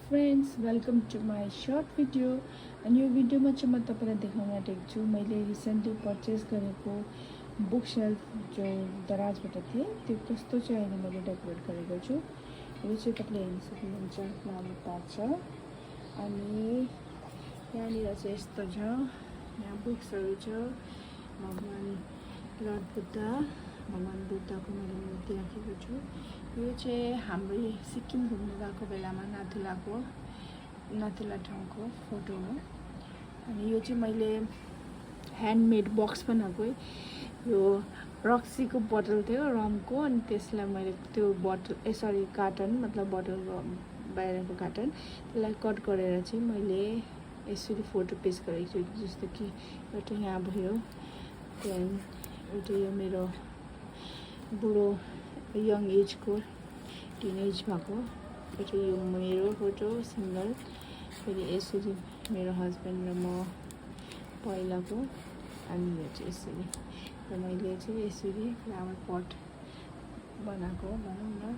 Friends, welcome to my short video. अनि यो भिडियोमा चाहिँ म तपाईलाई देखाउन आँटेको छु मैले रिसेन्टली परचेज गरेको बुक सेल्फ जो दराजबाट थिए त्यो कस्तो चाहिँ अहिले मैले डेकोरेट गरेको छु। यो चाहिँ तपाईले हेर्न सक्नुहुन्छ, फ्लावर पट छ अनि यहाँनिर चाहिँ यस्तो छ। यहाँ बुक्सहरू छ। भगवान लर्ड बुद्धको मैले मूर्ति राखेको छु। यो चाहिँ हाम्रो सिक्किम घुम्नु गएको बेलामा नाथुला ठाउँको फोटो हो। अनि यो चाहिँ मैले ह्यान्डमेड बक्स बनाएको। यो रक्सीको बोतल थियो रमको, अनि त्यसलाई मैले त्यो बोतल कार्टन मतलब बोतलको बाहिरको कार्टन त्यसलाई कट गरेर चाहिँ मैले यसरी फोटो पेस्ट गरेको छु। जस्तो कि एउटा यहाँ भयो, त्यहाँदेखि एउटा यो मेरो बुढो यङ एजको टिनेज भएको, एउटा यो मेरो फोटो सिङ्गल, फेरि यसरी मेरो हस्बेन्ड र म पहिलाको, अनि यो चाहिँ यसरी र मैले चाहिँ यसरी फ्लावर पट बनाएको भनौँ न।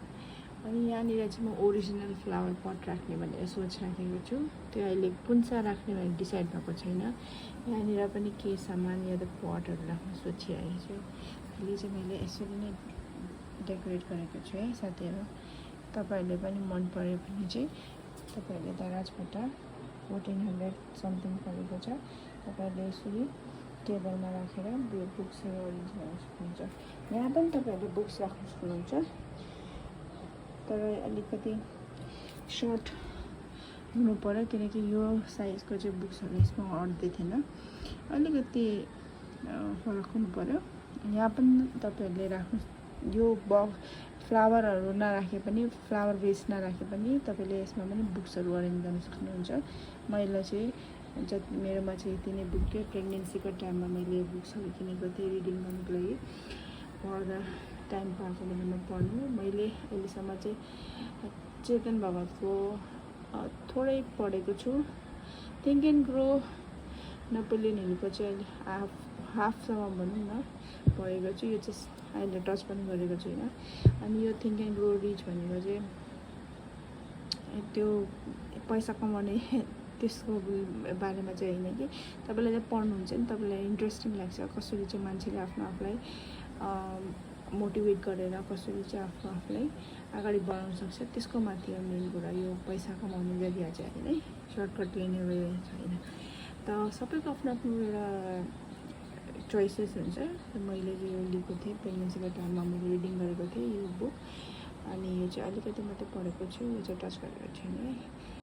अनि यहाँनिर चाहिँ म ओरिजिनल फ्लावर पट राख्ने भनेर सोचिराखेको छु। त्यो अहिले कुन चाहिँ राख्ने भनेर डिसाइड भएको छैन। यहाँनिर पनि केही सामान या त पटहरू राख्न सोचिरहेको छु। अहिले चाहिँ मैले यसरी नै डेकोरेट गरेको छु है साथीहरू। तपाईहरूले पनि मन पर्यो भने चाहिँ तपाईहरूले दराजबाट 1400 समथिङ परेको छ। तपाईहरूले यसरी टेबलमा राखेर यो बुक्सहरू अरेन्ज गर्न सक्नुहुन्छ। यहाँ पनि तपाईँहरूले बुक्स राख्न सक्नुहुन्छ, तर अलिकति सर्ट हुनु पर्यो किनकि यो साइजको चाहिँ बुक्सहरू यसमा अट्दै थिएन। अलिकति फरक हुनु पर्यो। यहाँ पनि तपाईँहरूले राख्नु, यो फ्लावरहरू नराखे पनि, फ्लावर बेस नराखे पनि तपाईँले यसमा पनि बुक्सहरू अरेन्ज गर्न सक्नुहुन्छ। मैले चाहिँ जति मेरोमा चाहिँ यति नै बुक थियो। प्रेग्नेन्सीको टाइममा मैले यो बुक्सहरू किनेको थिएँ रिडिङ गर्नुको लागि, पढ्दा टाइम पाएको बेलामा पढ्नु। मैले अहिलेसम्म चाहिँ चेतन भगतको थोरै पढेको छु। थिङ्क एन्ड ग्रो नेपोलियन हिलको चाहिँ अहिले हाफसम्म भनौँ न पढेको छु। यो चाहिँ अहिले टच पनि गरेको छुइनँ। अनि यो थिङ्क एन्ड ग्रो रिच भनेको चाहिँ त्यो पैसा कमाउने त्यसको बारेमा चाहिँ होइन कि तपाईँलाई चाहिँ पढ्नुहुन्छ नि, तपाईँलाई इन्ट्रेस्टिङ लाग्छ कसरी चाहिँ मान्छेले आफ्नो आफूलाई मोटिभेट गरेर कसरी चाहिँ आफूलाई अगाडि बढाउन सक्छ त्यसको माथि हो मेन कुरा। यो पैसा कमाउने जरिया चाहिँ होइन है, सर्टकट लिने वे छैन। त सबैको आफ्नो आफ्नो एउटा चोइसेस हुन्छ। मैले चाहिँ यो लिएको थिएँ प्रेग्नेन्सीको टाइममा, मैले रिडिङ गरेको थिएँ यो बुक। अनि यो चाहिँ अलिकति मात्रै पढेको छु, यो चाहिँ टच गरेको छैन है।